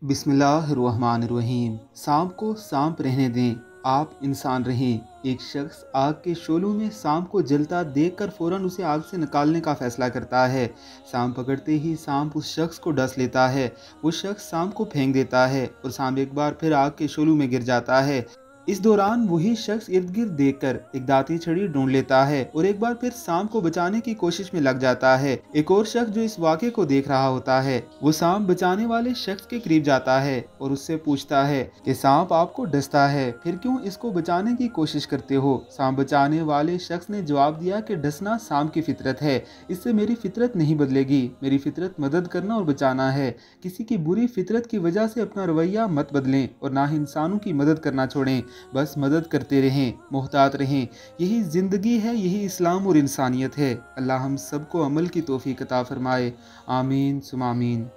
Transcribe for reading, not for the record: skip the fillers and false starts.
बिस्मिल्लाहिर्रहमानिर्रहीम। सांप को सांप रहने दें, आप इंसान रहें। एक शख्स आग के शोलों में सांप को जलता देखकर फौरन उसे आग से निकालने का फैसला करता है। सांप पकड़ते ही सांप उस शख्स को डस लेता है। वो शख्स सांप को फेंक देता है और सांप एक बार फिर आग के शोलों में गिर जाता है। इस दौरान वही शख्स इर्द गिर्द देखकर एक दाती छड़ी ढूंढ लेता है और एक बार फिर सांप को बचाने की कोशिश में लग जाता है। एक और शख्स जो इस वाक़े को देख रहा होता है वो सांप बचाने वाले शख्स के करीब जाता है और उससे पूछता है कि सांप आपको डसता है, फिर क्यों इसको बचाने की कोशिश करते हो। सांप बचाने वाले शख्स ने जवाब दिया कि डसना सांप की फितरत है, इससे मेरी फितरत नहीं बदलेगी। मेरी फितरत मदद करना और बचाना है। किसी की बुरी फितरत की वजह से अपना रवैया मत बदलें और ना ही इंसानों की मदद करना छोड़ें। बस मदद करते रहें, मोहतात रहें। यही ज़िंदगी है, यही इस्लाम और इंसानियत है। अल्लाह हम सबको अमल की तौफीक अता फरमाए। आमीन सुम आमीन।